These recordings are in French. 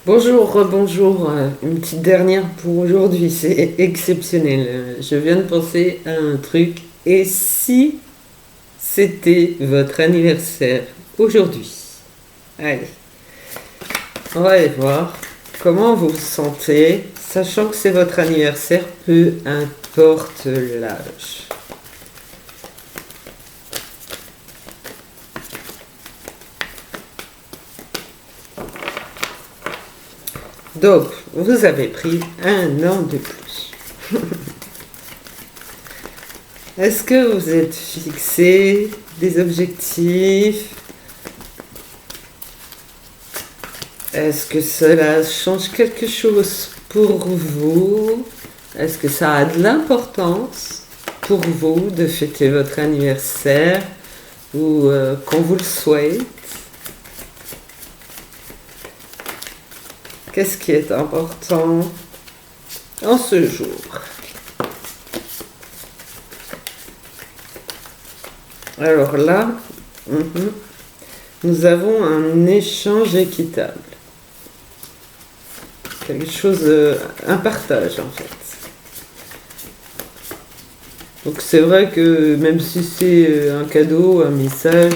Bonjour, bonjour. Une petite dernière pour aujourd'hui, c'est exceptionnel. Je viens de penser à un truc. Et si c'était votre anniversaire aujourd'hui? Allez, on va aller voir comment vous vous sentez, sachant que c'est votre anniversaire, peu importe l'âge. Donc, vous avez pris un an de plus. Est-ce que vous êtes fixé des objectifs? Est-ce que cela change quelque chose pour vous? Est-ce que ça a de l'importance pour vous de fêter votre anniversaire ou qu'on vous le souhaite? Qu'est-ce qui est important en ce jour? Alors là, nous avons un échange équitable. Quelque chose, un partage en fait. Donc c'est vrai que même si c'est un cadeau, un message,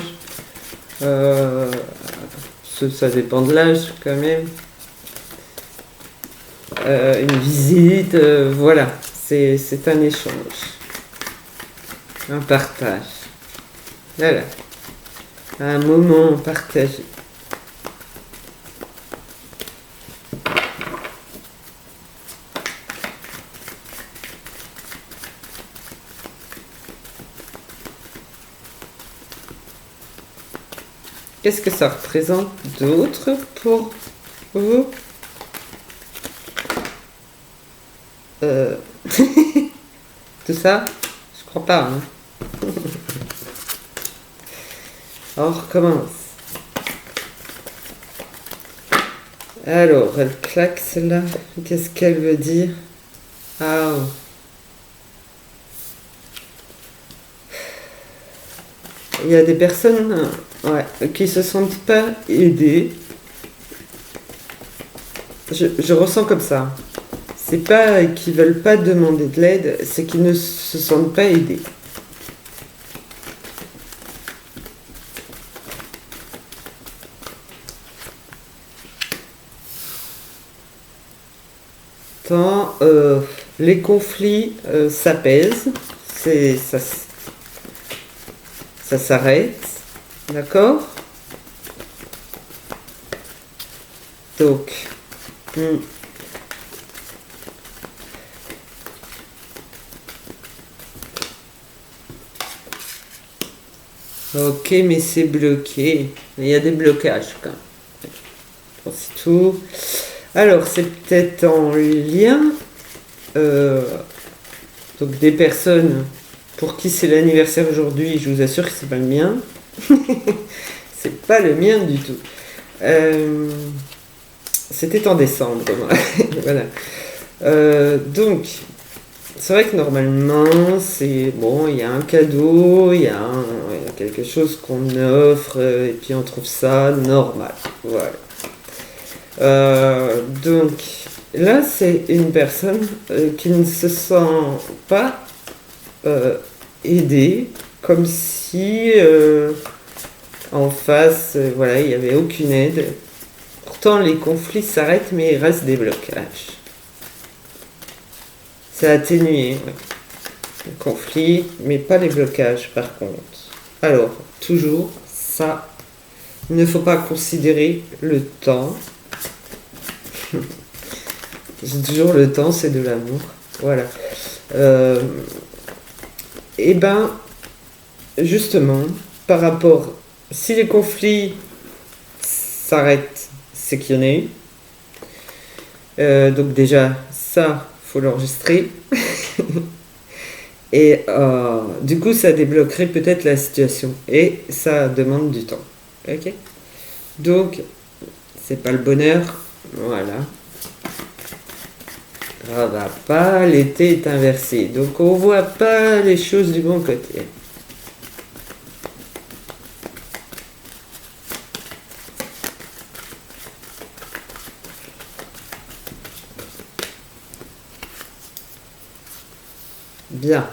euh, ça dépend de l'âge quand même. Une visite, voilà, c'est un échange, un partage. Voilà, un moment partagé. Qu'est-ce que ça représente d'autre pour vous? Euh, Tout ça? Je crois pas. Hein. On recommence. Alors, elle claque celle-là. Qu'est-ce qu'elle veut dire? Ah, oh. Il y a des personnes qui se sentent pas aidées. Je ressens comme ça. C'est pas qu'ils veulent pas demander de l'aide, c'est qu'ils ne se sentent pas aidés. Tant les conflits s'apaisent, ça s'arrête, d'accord? Donc, hmm, ok, mais c'est bloqué. Il y a des blocages quand même. Bon, c'est tout. Alors, c'est peut-être en lien. euh, donc, des personnes pour qui c'est l'anniversaire aujourd'hui, je vous assure que c'est pas le mien. C'est pas le mien du tout. Euh, C'était en décembre, moi. Voilà. Donc, c'est vrai que normalement, c'est bon, il y a un cadeau, il y a quelque chose qu'on offre, et puis on trouve ça normal. Voilà. Donc, là, c'est une personne qui ne se sent pas euh, aidée, comme si en face, voilà, il n'y avait aucune aide. Pourtant, les conflits s'arrêtent, mais il reste des blocages. C'est atténué, ouais. Le conflit, mais pas les blocages par contre. Alors, toujours, ça, il ne faut pas considérer le temps. Toujours le temps, c'est de l'amour. Voilà. Euh, et ben, justement, par rapport, si les conflits s'arrêtent, c'est qu'il y en a eu. Donc déjà, ça, faut l'enregistrer. Et du coup, ça débloquerait peut-être la situation. Et ça demande du temps. Ok? Donc, c'est pas le bonheur. Voilà. Ça va pas, l'été est inversé. Donc, on voit pas les choses du bon côté. bien,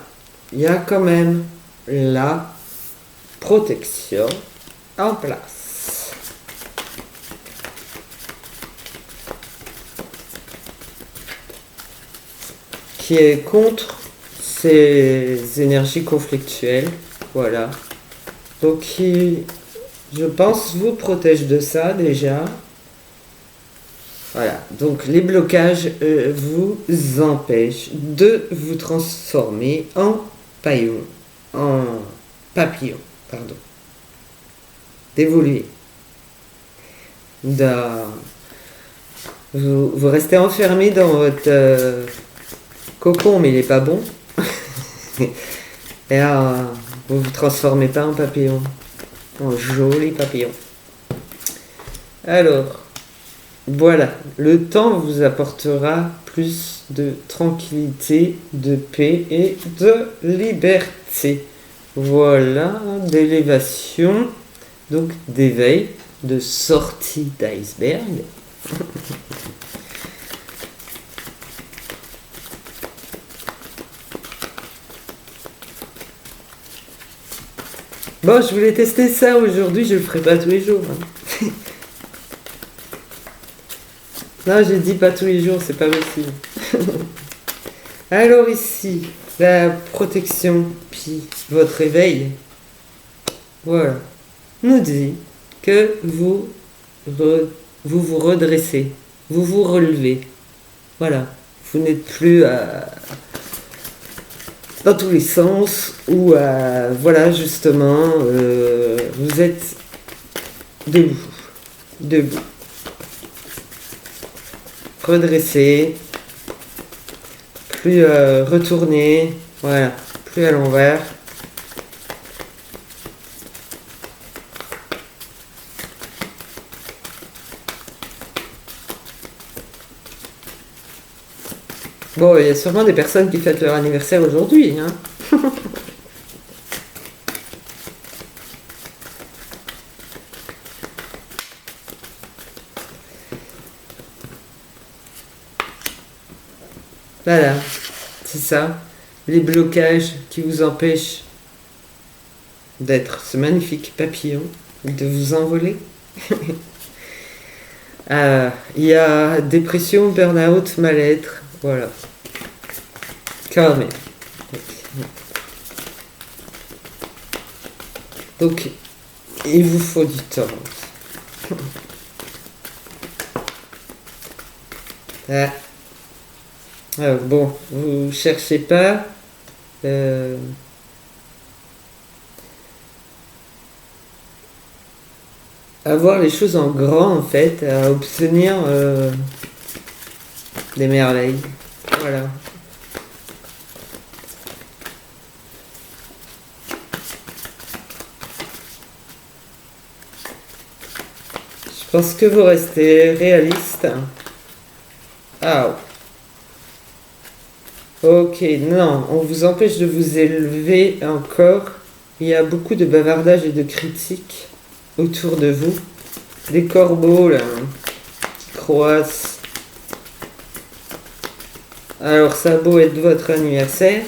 il y a quand même la protection en place. Qui est contre ces énergies conflictuelles. Voilà. Donc qui, je pense, vous protège de ça déjà. Voilà, donc les blocages vous empêchent de vous transformer en papillon, pardon, d'évoluer. Vous restez enfermé dans votre cocon, mais il n'est pas bon. Et vous vous transformez pas en papillon, en joli papillon. Alors, voilà, le temps vous apportera plus de tranquillité, de paix et de liberté. Voilà, d'élévation, donc d'éveil, de sortie d'iceberg. Bon, je voulais tester ça aujourd'hui, je le ferai pas tous les jours. Hein. Non, j'ai dit pas tous les jours, c'est pas possible. Alors ici, la protection, puis votre éveil, voilà, nous dit que vous vous redressez, vous vous relevez. Voilà, vous n'êtes plus dans tous les sens, ou voilà, justement, vous êtes debout, debout. Redresser, plus retourner, voilà, plus à l'envers. Bon, il y a sûrement des personnes qui fêtent leur anniversaire aujourd'hui, hein. Voilà, c'est ça. Les blocages qui vous empêchent d'être ce magnifique papillon, de vous envoler. Il y a dépression, burn-out, mal-être, voilà. Quand même. Donc, il vous faut du temps. Alors, bon, vous cherchez pas à voir les choses en grand, en fait, à obtenir des merveilles. Voilà. Je pense que vous restez réaliste. Ah. Ok, non, on vous empêche de vous élever encore. Il y a beaucoup de bavardage et de critiques autour de vous. Des corbeaux, là, qui croissent. Alors, ça a beau être votre anniversaire,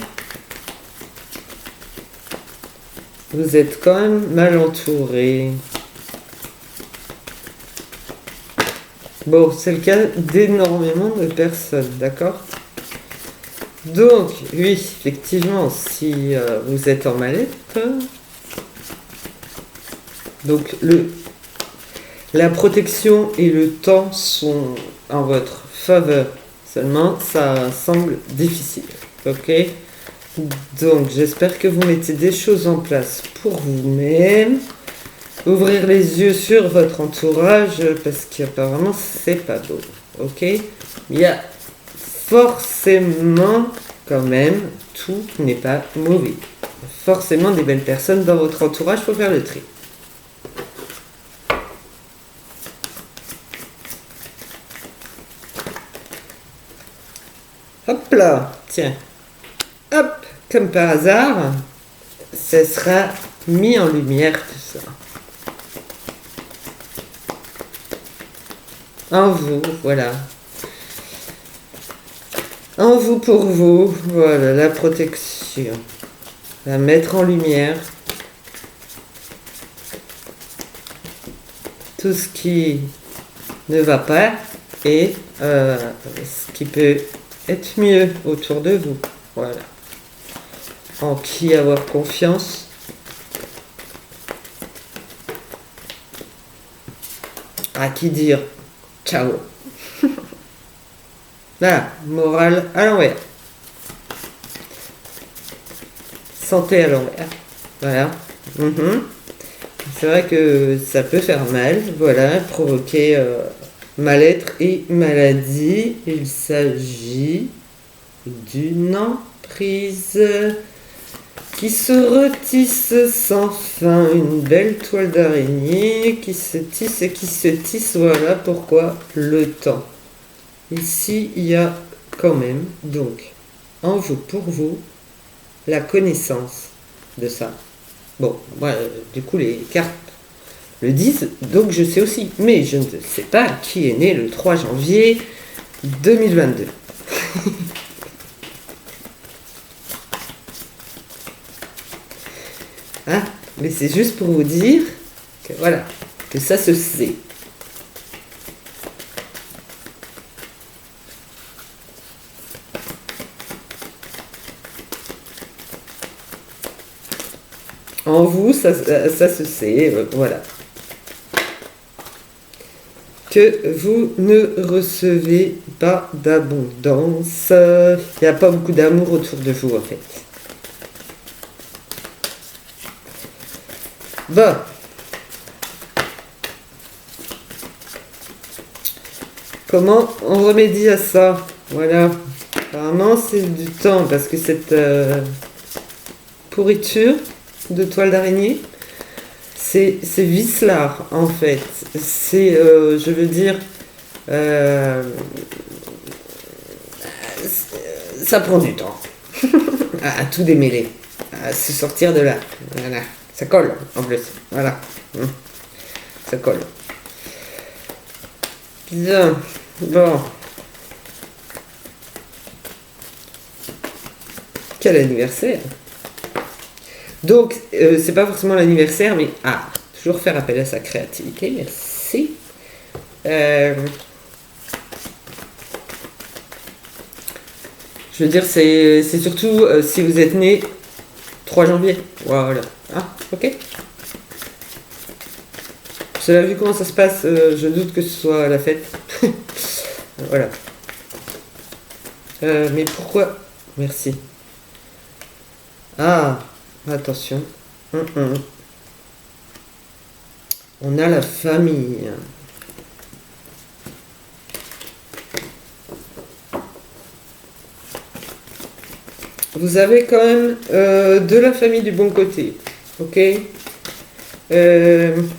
vous êtes quand même mal entouré. Bon, c'est le cas d'énormément de personnes, d'accord ? Donc, oui, effectivement, si vous êtes en mal-être, donc la protection et le temps sont en votre faveur. Seulement, ça semble difficile, ok ? Donc, j'espère que vous mettez des choses en place pour vous-même. Ouvrir les yeux sur votre entourage, parce qu'apparemment, c'est pas beau, ok ? Il y a forcément, quand même, tout n'est pas mauvais. Forcément des belles personnes dans votre entourage pour faire le tri. Hop là, tiens. Hop, comme par hasard, ça sera mis en lumière tout ça. En vous, voilà. En vous, pour vous, voilà, la protection. La mettre en lumière. Tout ce qui ne va pas et ce qui peut être mieux autour de vous. Voilà. En qui avoir confiance. À qui dire ciao. Voilà, morale à l'envers. Santé à l'envers. Voilà. C'est vrai que ça peut faire mal, voilà, provoquer mal-être et maladie. Il s'agit d'une emprise qui se retisse sans fin, une belle toile d'araignée qui se tisse et qui se tisse, voilà pourquoi le temps. Ici, il y a quand même, donc, en vous, pour vous, la connaissance de ça. Bon, moi, du coup, les cartes le disent, donc je sais aussi. Mais je ne sais pas qui est né le 3 janvier 2022. Hein? Mais c'est juste pour vous dire que voilà, que ça se sait. En vous, ça se sait, voilà. Que vous ne recevez pas d'abondance. Il n'y a pas beaucoup d'amour autour de vous, en fait. Bon. Comment on remédie à ça? Voilà. Apparemment, c'est du temps, parce que cette pourriture de toile d'araignée, c'est vicelard, en fait. C'est, je veux dire, ça prend du temps à tout démêler, à se sortir de là. Voilà. Ça colle, en plus. Voilà. Ça colle. Bien. Bon. Quel anniversaire! Donc, c'est pas forcément l'anniversaire, mais toujours faire appel à sa créativité, merci. Je veux dire, c'est surtout si vous êtes né 3 janvier. Voilà. Ah, ok. Cela vu comment ça se passe, je doute que ce soit la fête. Voilà. Mais pourquoi? Merci. Ah, attention. On a la famille. Vous avez quand même de la famille du bon côté. Ok, même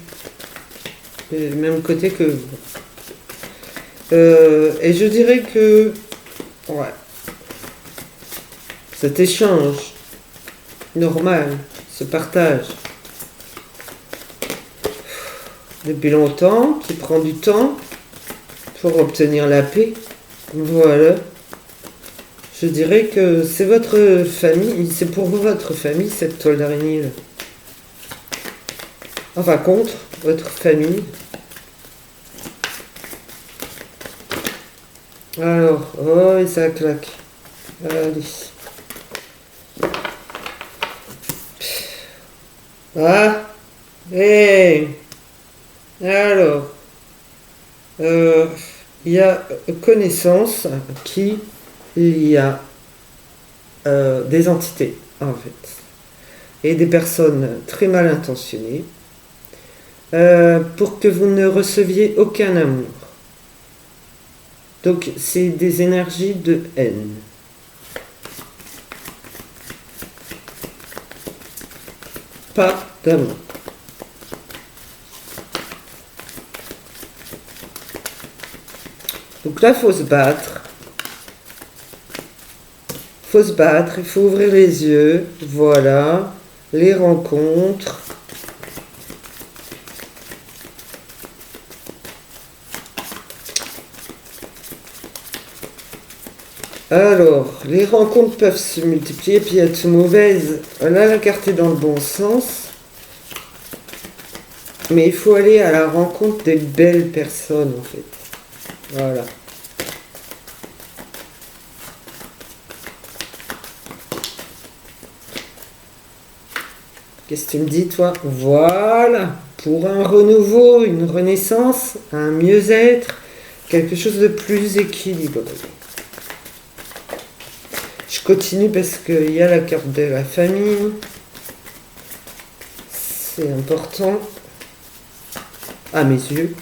côté que vous. Et je dirais que... Ouais. Cet échange normal, ce partage depuis longtemps, qui prend du temps pour obtenir la paix. Voilà. Je dirais que c'est votre famille, c'est pour votre famille cette toile d'araignée là. Enfin, contre votre famille. Alors, oh, et ça claque. Allez. Ah, et alors, il y a connaissance qu'il y a des entités, en fait, et des personnes très mal intentionnées pour que vous ne receviez aucun amour. Donc, c'est des énergies de haine. Pas d'amour. Donc là, il faut se battre. Il faut se battre, il faut ouvrir les yeux. Voilà. Les rencontres. Alors, les rencontres peuvent se multiplier puis être mauvaises. Là, la carte est dans le bon sens. Mais il faut aller à la rencontre des belles personnes, en fait. Voilà. Qu'est-ce que tu me dis, toi? Voilà. Pour un renouveau, une renaissance, un mieux-être, quelque chose de plus équilibré. Je continue parce qu'il y a la carte de la famille. C'est important. À mes yeux.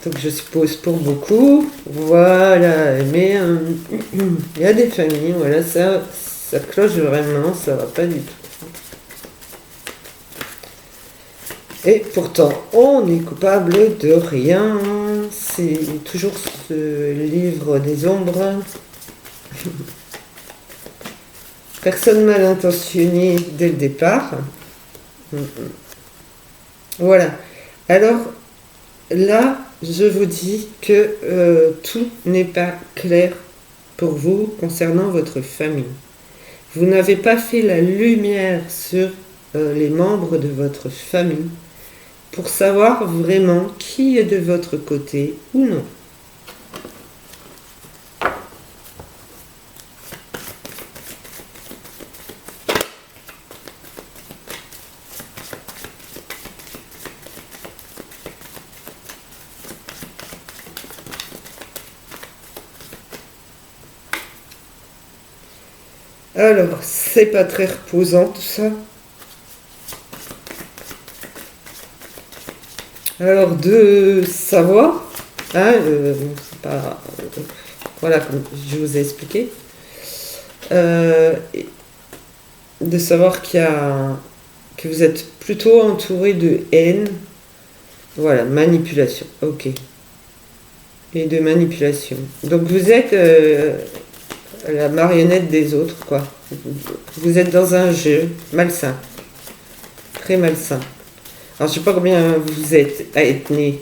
Donc je suppose pour beaucoup. Voilà. Mais il y a des familles, voilà, ça cloche vraiment, ça va pas du tout. Et pourtant, on est coupable de rien. C'est toujours ce livre des ombres. Personne mal intentionnée dès le départ. Voilà. Alors, là, je vous dis que tout n'est pas clair pour vous concernant votre famille. Vous n'avez pas fait la lumière sur les membres de votre famille pour savoir vraiment qui est de votre côté ou non. Alors, c'est pas très reposant tout ça. Alors, de savoir, hein, c'est pas, voilà, comme je vous ai expliqué, de savoir que vous êtes plutôt entouré de haine, voilà, manipulation, ok, et de manipulation. Donc, vous êtes la marionnette des autres, quoi. Vous êtes dans un jeu malsain, très malsain. Alors, je sais pas combien vous êtes à être né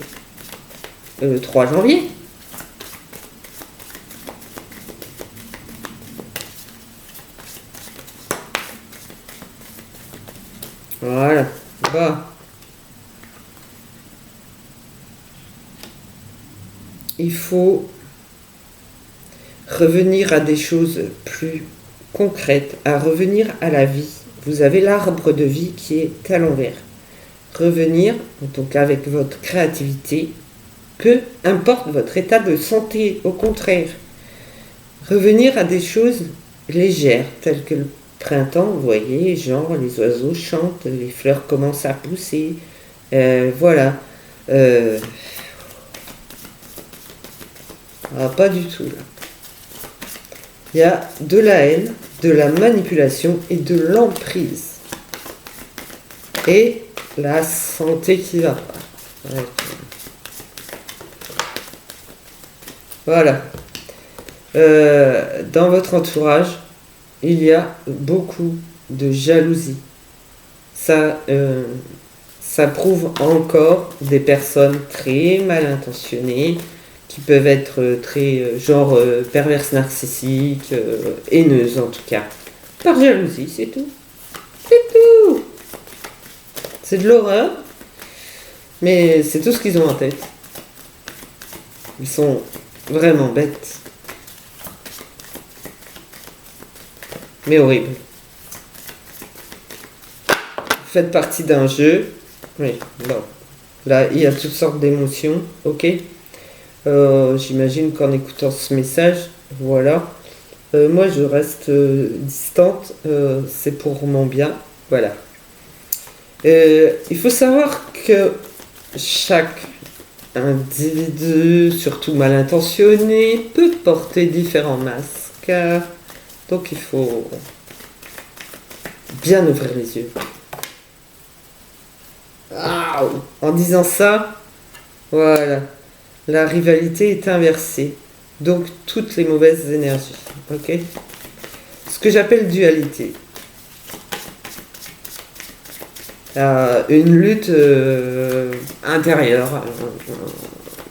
le 3 janvier. Voilà. Bah. Il faut revenir à des choses plus concrètes, à revenir à la vie. Vous avez l'arbre de vie qui est à l'envers. Revenir, donc avec votre créativité, peu importe votre état de santé, au contraire. Revenir à des choses légères, telles que le printemps, vous voyez, genre les oiseaux chantent, les fleurs commencent à pousser, voilà. Pas du tout là. Il y a de la haine, de la manipulation et de l'emprise. Et la santé qui va pas. Ouais. Voilà. Dans votre entourage, il y a beaucoup de jalousie. Ça prouve encore des personnes très mal intentionnées, qui peuvent être très, perverses narcissiques, haineuses en tout cas. Par jalousie, c'est tout. C'est tout. C'est de l'horreur, mais c'est tout ce qu'ils ont en tête. Ils sont vraiment bêtes. Mais horrible. Vous faites partie d'un jeu. Oui, bon. Là, il y a toutes sortes d'émotions, ok. J'imagine qu'en écoutant ce message, voilà. Moi, je reste distante. C'est pour mon bien, voilà. Il faut savoir que chaque individu, surtout mal intentionné, peut porter différents masques. Donc il faut bien ouvrir les yeux. En disant ça, voilà, la rivalité est inversée. Donc toutes les mauvaises énergies. Ok. Ce que j'appelle dualité. Une lutte intérieure,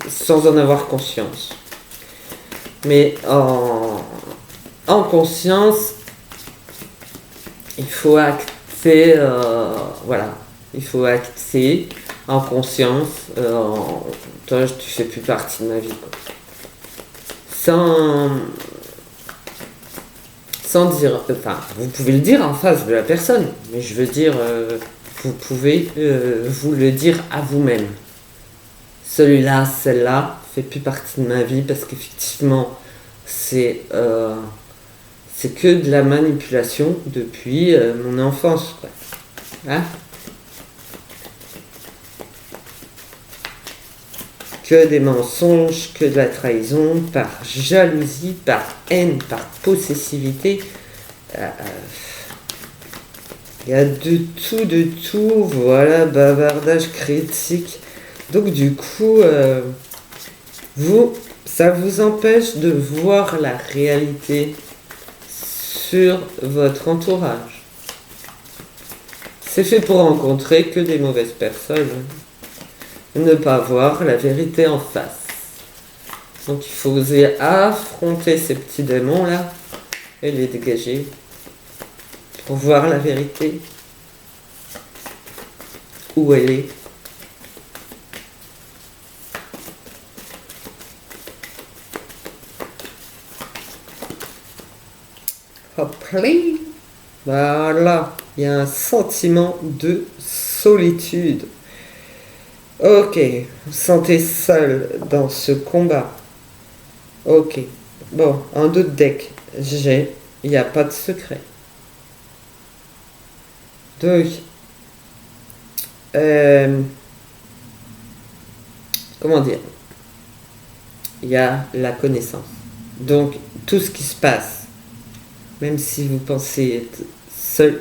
sans en avoir conscience. Mais en conscience, il faut acter, voilà, il faut acter en conscience, toi, tu fais plus partie de ma vie, quoi. Sans dire, enfin, vous pouvez le dire en face de la personne, mais je veux dire, vous pouvez vous le dire à vous-même. Celui-là, celle-là, fait plus partie de ma vie parce qu'effectivement, c'est que de la manipulation depuis mon enfance, quoi. Hein? Que des mensonges, que de la trahison, par jalousie, par haine, par possessivité. Il y a de tout, voilà, bavardage critique. Donc du coup, ça vous empêche de voir la réalité sur votre entourage. C'est fait pour rencontrer que des mauvaises personnes. Ne pas voir la vérité en face. Donc il faut oser affronter ces petits démons là et les dégager pour voir la vérité où elle est. Hop là, voilà, il y a un sentiment de solitude. Ok, vous vous sentez seul dans ce combat. Ok, bon, un autre deck, il n'y a pas de secret. Donc, comment dire, il y a la connaissance. Donc, tout ce qui se passe, même si vous pensez être seul,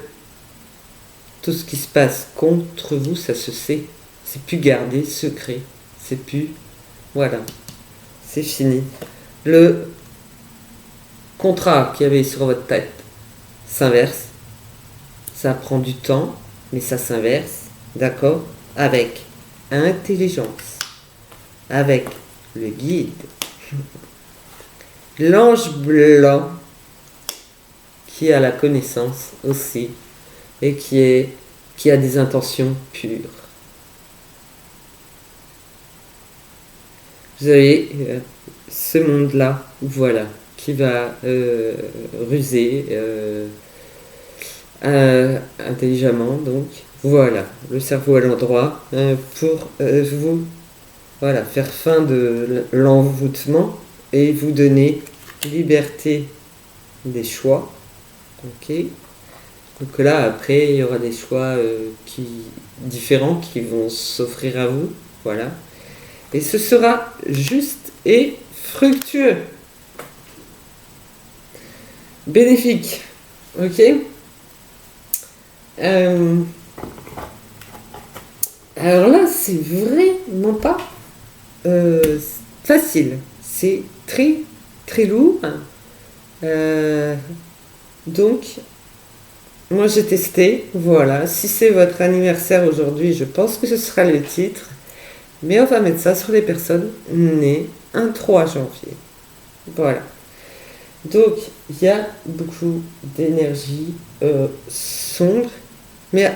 tout ce qui se passe contre vous, ça se sait. C'est plus gardé secret. C'est plus... Voilà. C'est fini. Le contrat qu'il y avait sur votre tête s'inverse. Ça prend du temps, mais ça s'inverse. D'accord? Avec intelligence. Avec le guide. L'ange blanc qui a la connaissance aussi et qui a des intentions pures. Vous avez ce monde-là, voilà, qui va ruser intelligemment, donc voilà, le cerveau à l'endroit pour vous, voilà, faire fin de l'envoûtement et vous donner liberté des choix. Ok. Donc là, après, il y aura des choix différents qui vont s'offrir à vous, voilà. Et ce sera juste et fructueux. Bénéfique. Ok. Alors là, c'est vraiment pas facile. C'est très, très lourd. Donc, moi j'ai testé. Voilà. Si c'est votre anniversaire aujourd'hui, je pense que ce sera le titre. Mais on va mettre ça sur les personnes nées un 3 janvier. Voilà. Donc, il y a beaucoup d'énergie sombre. Mais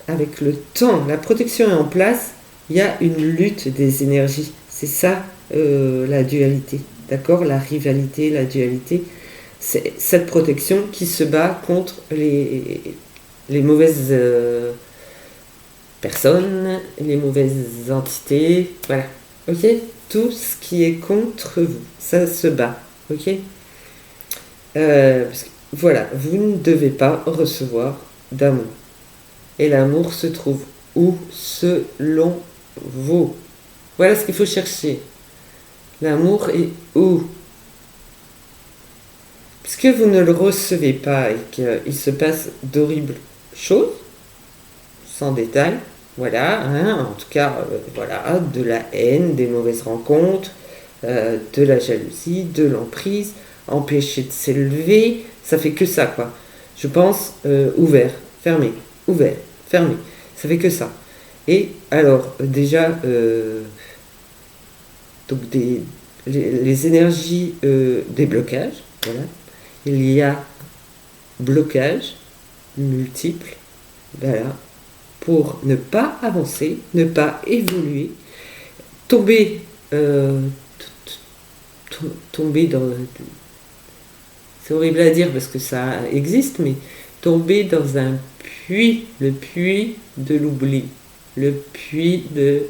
avec le temps, la protection est en place, il y a une lutte des énergies. C'est ça la dualité. D'accord? La rivalité, la dualité. C'est cette protection qui se bat contre les mauvaises... personnes, les mauvaises entités, voilà, ok? Tout ce qui est contre vous, ça se bat, ok? Parce que, voilà, vous ne devez pas recevoir d'amour. Et l'amour se trouve où? Selon vous. Voilà ce qu'il faut chercher. L'amour est où? Puisque vous ne le recevez pas et qu'il se passe d'horribles choses, sans détail, voilà, hein, en tout cas, voilà, de la haine, des mauvaises rencontres, de la jalousie, de l'emprise, empêcher de s'élever, ça fait que ça, quoi. Je pense ouvert, fermé, ouvert, fermé, ça fait que ça. Et alors, déjà, donc les énergies des blocages. Voilà. Il y a blocages multiples. Voilà. Pour ne pas avancer, ne pas évoluer, tomber, tomber dans... C'est horrible à dire parce que ça existe, mais tomber dans un puits, le puits de l'oubli, le puits de...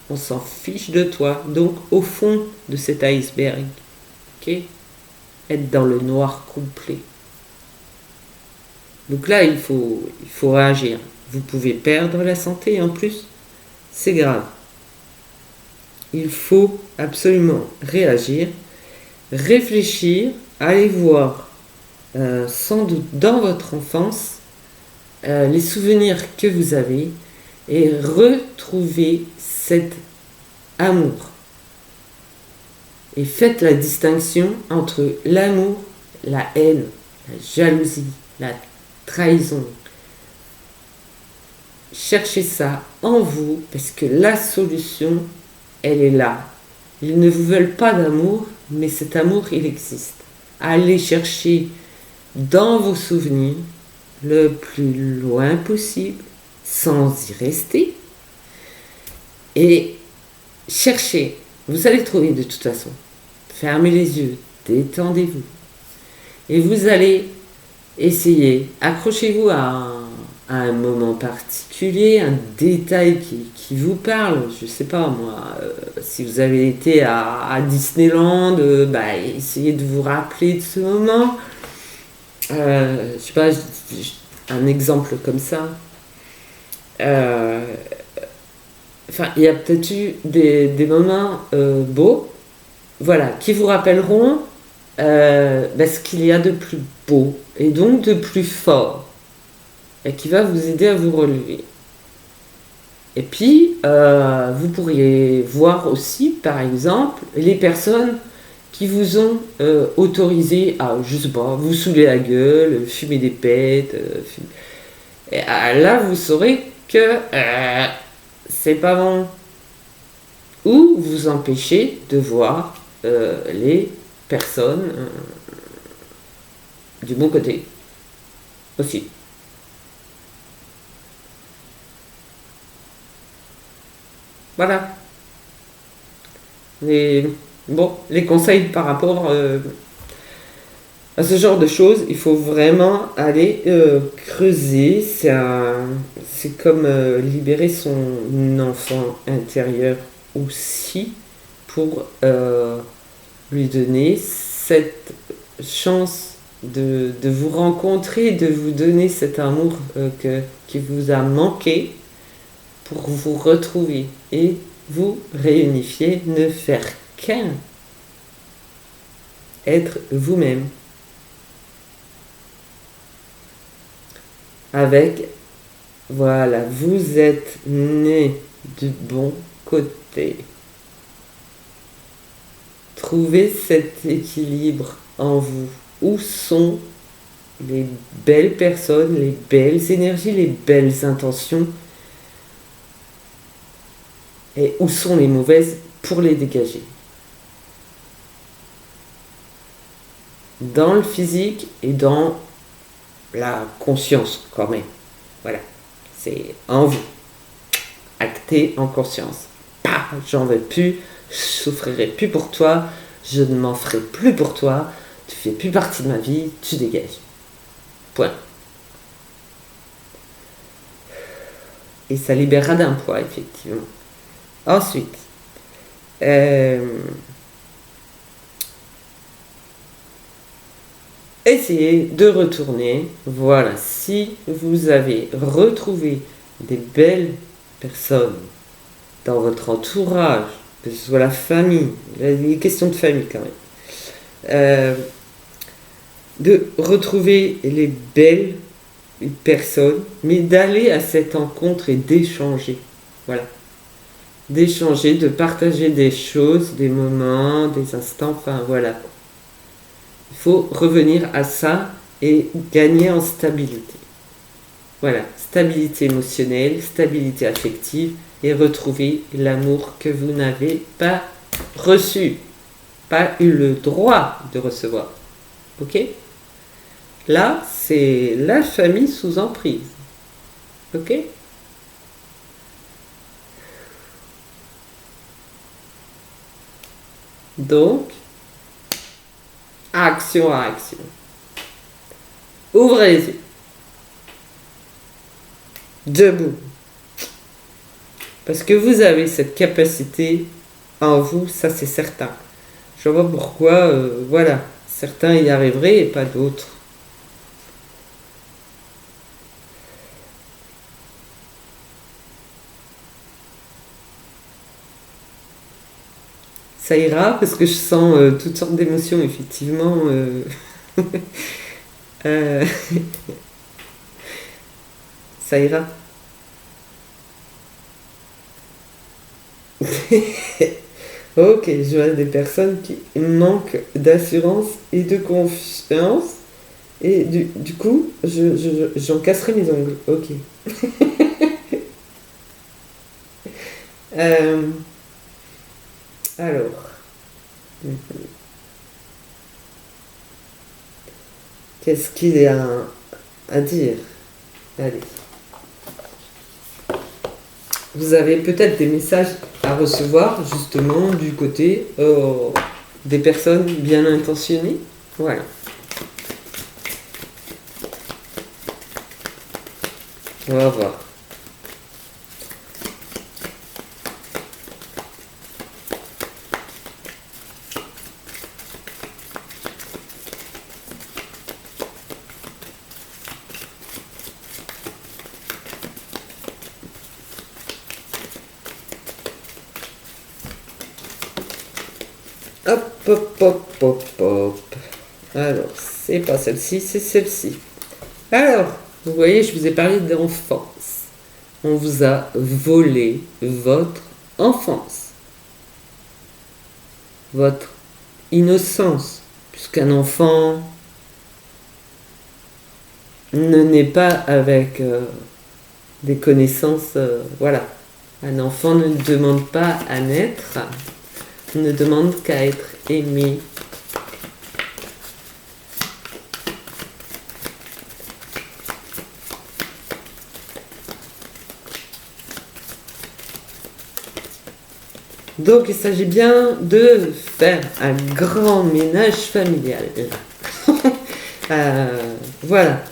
On s'en fiche de toi, donc au fond de cet iceberg, ok, être dans le noir complet. Donc là, il faut réagir. Vous pouvez perdre la santé en plus, c'est grave. Il faut absolument réagir, réfléchir, aller voir sans doute dans votre enfance les souvenirs que vous avez et retrouver cet amour. Et faites la distinction entre l'amour, la haine, la jalousie, la trahison. Cherchez ça en vous parce que la solution, elle est là. Ils ne vous veulent pas d'amour, mais cet amour, il existe. Allez chercher dans vos souvenirs le plus loin possible, sans y rester. Et cherchez. Vous allez trouver de toute façon. Fermez les yeux, détendez-vous. Et vous allez essayer. Accrochez-vous à un moment particulier, un détail qui vous parle. Je sais pas moi, si vous avez été à Disneyland, essayez de vous rappeler de ce moment. Je sais pas, un exemple comme ça. Enfin, il y a peut-être eu des moments beaux, voilà, qui vous rappelleront ce qu'il y a de plus beau et donc de plus fort et qui va vous aider à vous relever. Et puis, vous pourriez voir aussi, par exemple, les personnes qui vous ont autorisé à, je sais pas, vous saouler la gueule, fumer des pètes. Et là, vous saurez que c'est pas bon. Ou vous empêchez de voir les personnes du bon côté aussi. Voilà. Les conseils par rapport à ce genre de choses, il faut vraiment aller creuser. C'est comme libérer son enfant intérieur aussi pour lui donner cette chance de vous rencontrer, de vous donner cet amour qui vous a manqué pour vous retrouver et vous réunifier, ne faire qu'un, être vous-même. Avec, voilà, vous êtes né du bon côté. Trouvez cet équilibre en vous. Où sont les belles personnes, les belles énergies, les belles intentions? Et où sont les mauvaises pour les dégager? Dans le physique et dans la conscience quand même. Voilà. C'est en vous. Acté en conscience. Bah, j'en veux plus. Je souffrirai plus pour toi. Je ne m'en ferai plus pour toi. Tu fais plus partie de ma vie. Tu dégages. Point. Et ça libérera d'un poids, effectivement. Ensuite, essayez de retourner. Voilà, si vous avez retrouvé des belles personnes dans votre entourage, que ce soit la famille, les questions de famille quand même, de retrouver les belles personnes, mais d'aller à cette rencontre et d'échanger. Voilà. D'échanger, de partager des choses, des moments, des instants, enfin voilà. Il faut revenir à ça et gagner en stabilité. Voilà, stabilité émotionnelle, stabilité affective et retrouver l'amour que vous n'avez pas reçu. pas eu le droit de recevoir. Ok? Là, c'est la famille sous emprise. Ok? Donc, action à action. Ouvrez les yeux. Debout. Parce que vous avez cette capacité en vous, ça c'est certain. Je vois pourquoi, voilà, certains y arriveraient et pas d'autres. Ça ira parce que je sens toutes sortes d'émotions, effectivement. Euh, ça ira. Ok, je vois des personnes qui manquent d'assurance et de confiance. Et du coup, j'en casserai mes ongles. Ok. Euh, alors. Qu'est-ce qu'il y a à dire? Allez. Vous avez peut-être des messages à recevoir, justement, du côté des personnes bien intentionnées. Voilà. On va voir. Hop, hop, hop, hop, hop. Alors, c'est pas celle-ci, c'est celle-ci. Alors, vous voyez, je vous ai parlé d'enfance. On vous a volé votre enfance. Votre innocence. Puisqu'un enfant ne naît pas avec des connaissances. Voilà. Un enfant ne demande pas à naître, ne demande qu'à être aimé. Donc il s'agit bien de faire un grand ménage familial. Voilà.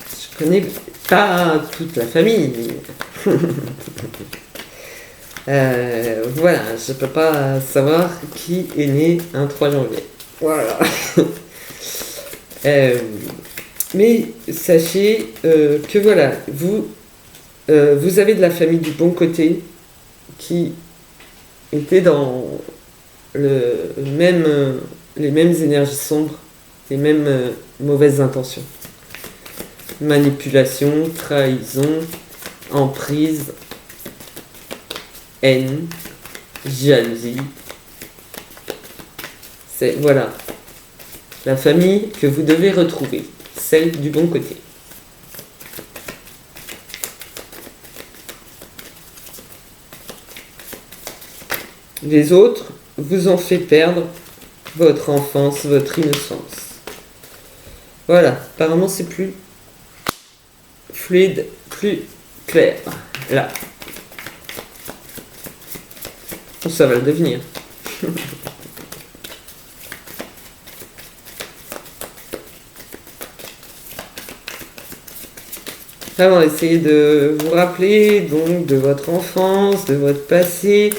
Je connais pas toute la famille. Voilà, je peux pas savoir qui est né un 3 janvier. Voilà. Mais sachez que voilà, vous avez de la famille du bon côté qui était dans les mêmes énergies sombres, les mêmes mauvaises intentions. Manipulation, trahison, emprise, haine, jalousie. C'est voilà la famille que vous devez retrouver, celle du bon côté. Les autres vous ont fait perdre votre enfance, votre innocence. Voilà, apparemment c'est plus fluide, plus clair. Là. Ça va le devenir. Vraiment, essayez de vous rappeler donc de votre enfance, de votre passé.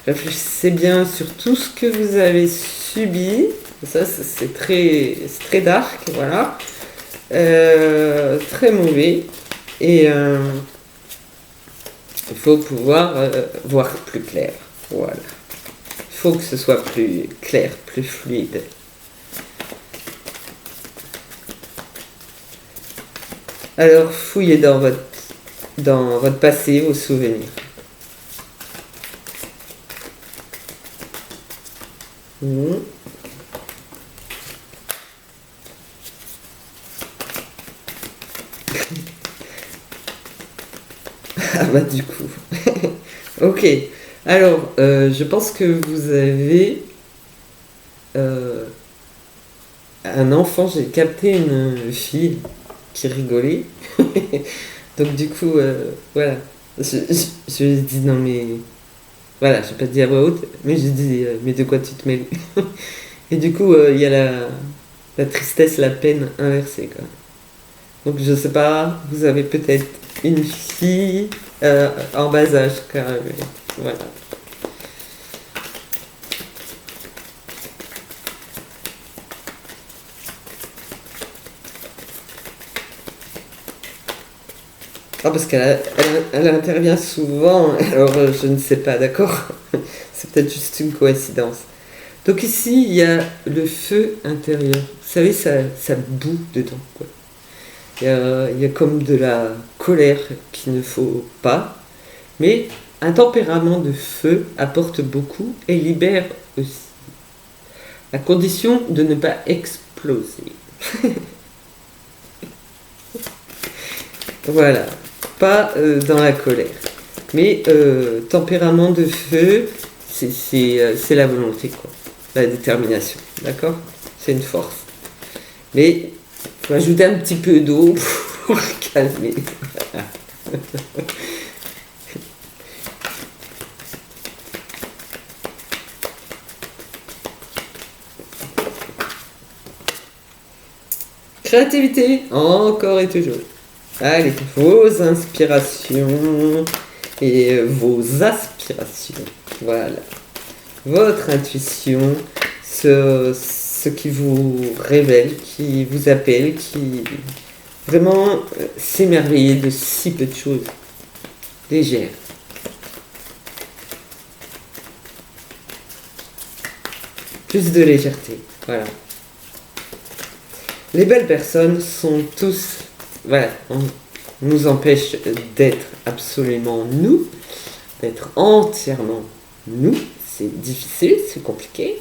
Réfléchissez bien sur tout ce que vous avez subi. Ça, c'est très dark, voilà. Très mauvais. Et il faut pouvoir voir plus clair. Voilà. Il faut que ce soit plus clair, plus fluide. Alors, fouillez dans votre passé, vos souvenirs. Ah bah du coup. Ok. Alors, je pense que vous avez un enfant, j'ai capté une fille qui rigolait. Donc du coup, voilà. Je lui ai dit non mais... Voilà, j'ai pas dit à voix haute, mais j'ai dit mais de quoi tu te mêles? Et du coup, il y a la tristesse, la peine inversée, quoi. Donc je sais pas, vous avez peut-être une fille en bas âge, car, voilà. Ah, parce elle intervient souvent, alors je ne sais pas, d'accord? C'est peut-être juste une coïncidence. Donc ici, il y a le feu intérieur. Vous savez, ça bout dedans, quoi. Il y a comme de la colère qu'il ne faut pas, mais un tempérament de feu apporte beaucoup et libère aussi. À condition de ne pas exploser. Voilà, pas dans la colère. Mais tempérament de feu, c'est la volonté, quoi. La détermination, d'accord? C'est une force. Mais il faut ajouter un petit peu d'eau pour calmer. Voilà. Créativité, encore et toujours. Allez, vos inspirations et vos aspirations. Voilà. Votre intuition, ce qui vous révèle, qui vous appelle, qui vraiment s'émerveiller de si peu de choses légères. Plus de légèreté, voilà. Les belles personnes sont tous, voilà, on nous empêche d'être absolument nous, d'être entièrement nous. C'est difficile, c'est compliqué,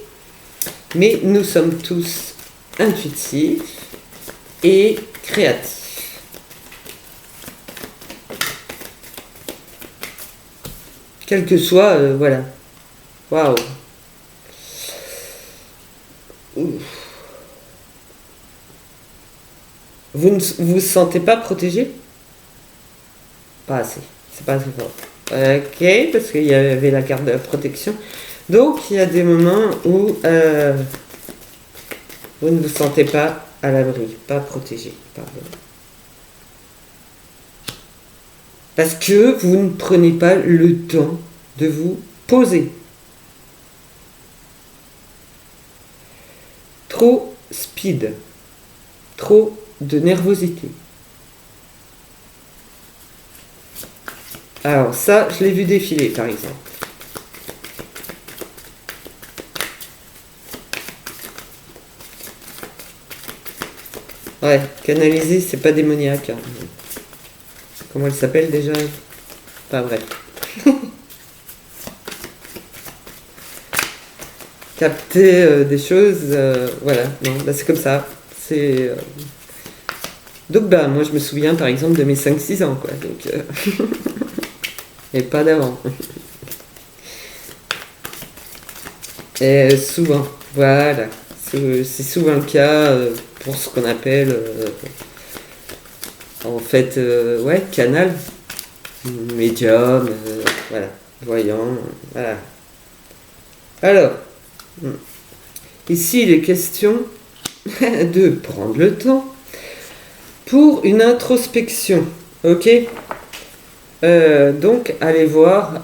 mais nous sommes tous intuitifs et créatifs. Quel que soit, voilà. Waouh. Vous ne vous sentez pas protégé? Pas assez. C'est pas assez fort. Ok, parce qu'il y avait la carte de la protection. Donc, il y a des moments où vous ne vous sentez pas à l'abri, pas protégé. Pardon. Parce que vous ne prenez pas le temps de vous poser. Trop speed. Trop de nervosité. Alors ça, je l'ai vu défiler par exemple. Ouais, canaliser, c'est pas démoniaque. Hein. Comment elle s'appelle déjà? Pas vrai. Capter des choses, voilà, non, bah, c'est comme ça. C'est... Donc bah moi je me souviens par exemple de mes 5-6 ans quoi. Donc, et pas d'avant. Et souvent, voilà. C'est souvent le cas pour ce qu'on appelle en fait ouais, canal, médium, voilà, voyant, voilà. Alors, ici il est question de prendre le temps pour une introspection, ok? Donc allez voir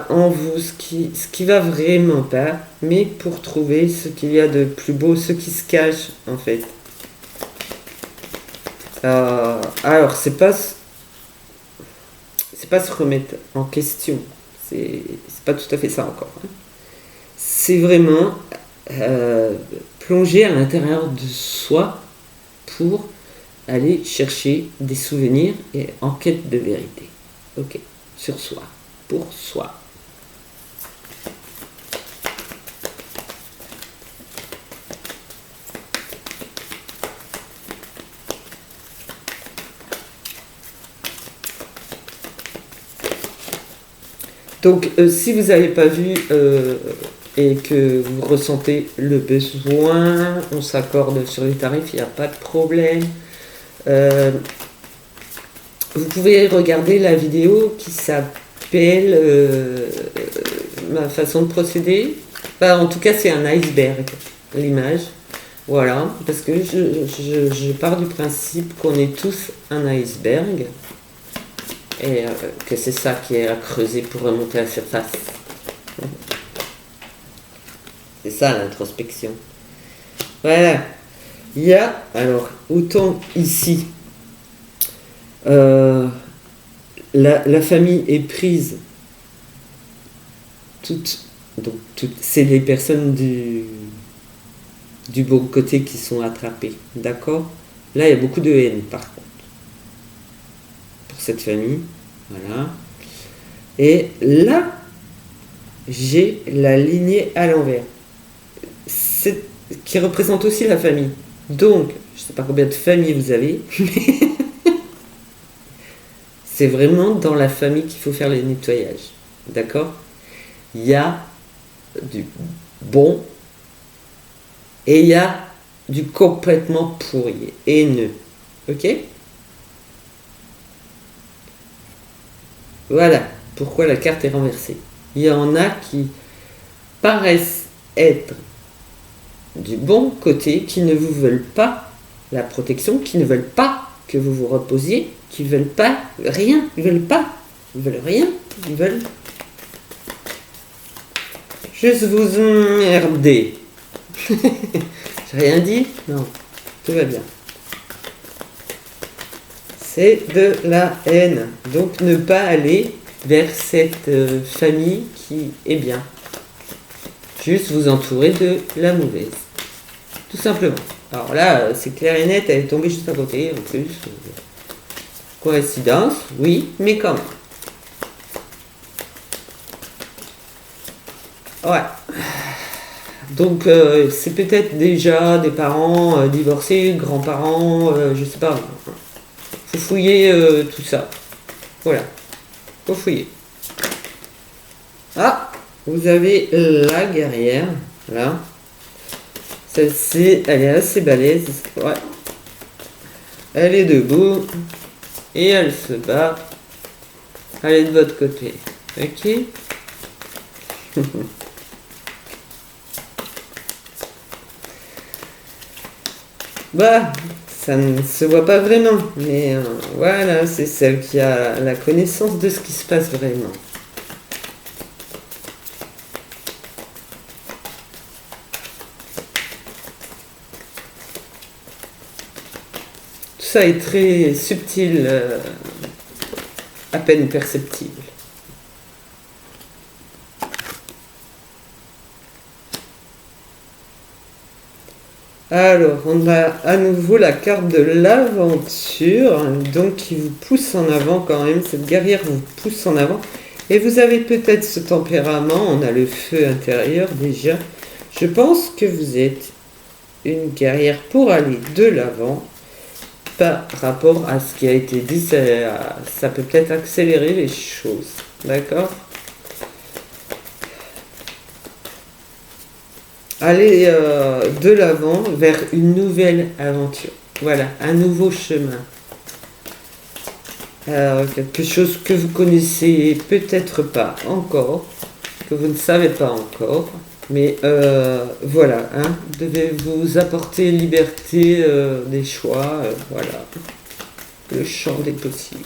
en vous ce qui va vraiment pas, mais pour trouver ce qu'il y a de plus beau, ce qui se cache en fait. Alors c'est pas se remettre en question, c'est pas tout à fait ça encore. Hein. C'est vraiment plonger à l'intérieur de soi pour aller chercher des souvenirs et en quête de vérité. Ok, sur soi, pour soi. Donc, si vous n'avez pas vu et que vous ressentez le besoin, on s'accorde sur les tarifs, il n'y a pas de problème. Vous pouvez regarder la vidéo qui s'appelle ma façon de procéder. Enfin, en tout cas, c'est un iceberg, l'image. Voilà, parce que je pars du principe qu'on est tous un iceberg et que c'est ça qui est à creuser pour remonter à la surface. C'est ça l'introspection. Voilà. Il y a, alors, autant ici, la famille est prise, c'est les personnes du bon côté qui sont attrapées, d'accord? Là, il y a beaucoup de haine, par contre, pour cette famille, voilà. Et là, j'ai la lignée à l'envers, qui représente aussi la famille. Donc, je ne sais pas combien de familles vous avez, mais c'est vraiment dans la famille qu'il faut faire le nettoyage, d'accord? Il y a du bon et il y a du complètement pourri, haineux, ok? Voilà pourquoi la carte est renversée. Il y en a qui paraissent être du bon côté, qui ne vous veulent pas la protection, qui ne veulent pas que vous vous reposiez, qui ne veulent pas rien, ils veulent rien, ils veulent juste vous emmerder. J'ai rien dit? Non, tout va bien. C'est de la haine. Donc ne pas aller vers cette famille qui est bien. Juste vous entourer de la mauvaise. Tout simplement. Alors là, c'est clair et net, elle est tombée juste à côté, en plus. Coïncidence, oui, mais quand même. Ouais. Donc, c'est peut-être déjà des parents divorcés, grands-parents, je sais pas. Faut fouiller tout ça. Voilà. Faut fouiller. Ah, vous avez la guerrière, là. Celle-ci, elle est assez balèze. Ouais. Elle est debout. Et elle se bat. Elle est de votre côté. Ok. Bah, ça ne se voit pas vraiment. Mais voilà, c'est celle qui a la connaissance de ce qui se passe vraiment. Ça est très subtil, à peine perceptible. Alors, on a à nouveau la carte de l'aventure, donc qui vous pousse en avant quand même. Cette guerrière vous pousse en avant. Et vous avez peut-être ce tempérament, on a le feu intérieur déjà. Je pense que vous êtes une guerrière pour aller de l'avant. Par rapport à ce qui a été dit, ça peut peut-être accélérer les choses. D'accord? Aller de l'avant vers une nouvelle aventure. Voilà, un nouveau chemin. Quelque chose que vous connaissez peut-être pas encore, que vous ne savez pas encore. Mais voilà, hein, vous devez vous apporter liberté des choix, voilà, le champ des possibles.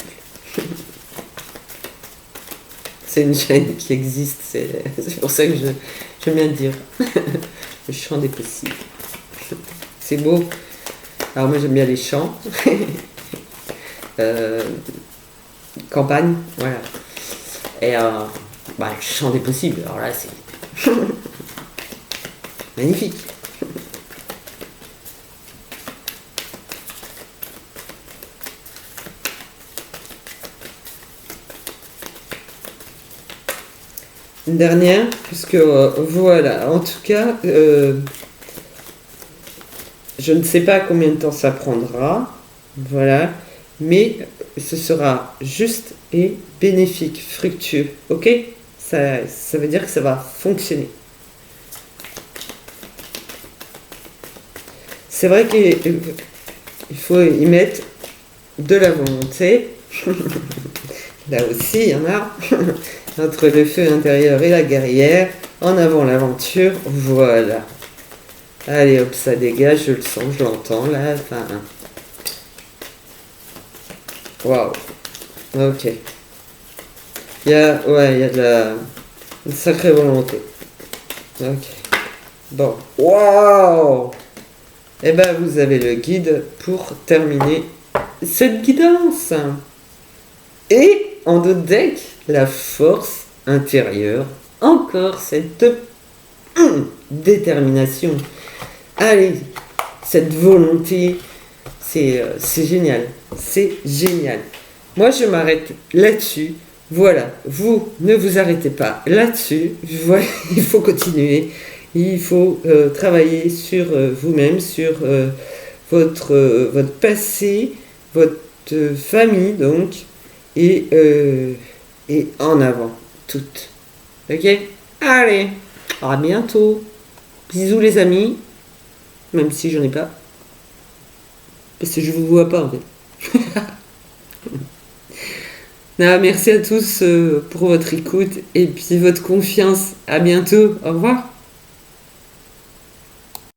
C'est une chaîne qui existe, c'est pour ça que j'aime bien dire le champ des possibles. C'est beau. Alors moi j'aime bien les champs, campagne, voilà. Et le champ des possibles, alors là c'est... magnifique. Une dernière, puisque voilà, en tout cas, je ne sais pas combien de temps ça prendra, voilà, mais ce sera juste et bénéfique, fructueux, ok? Ça veut dire que ça va fonctionner. c'est vrai qu'il faut y mettre de la volonté. Là aussi, il y en a. Entre le feu intérieur et la guerrière. En avant l'aventure. Voilà. Allez hop, ça dégage, je le sens, je l'entends là. Enfin. Waouh. Ok. Il y a une sacrée volonté. Ok. Bon. Waouh. Et ben vous avez le guide pour terminer cette guidance. Et en dos de deck, la force intérieure. Encore cette détermination. Allez, cette volonté, c'est génial. C'est génial. Moi, je m'arrête là-dessus. Voilà, vous ne vous arrêtez pas là-dessus. Voilà, il faut continuer. Il faut travailler sur vous-même, sur votre passé, votre famille, donc, et en avant, toutes. Ok? Allez, à bientôt. Bisous les amis, même si j'en ai pas. Parce que je vous vois pas en fait. Non, merci à tous pour votre écoute et puis votre confiance. À bientôt. Au revoir.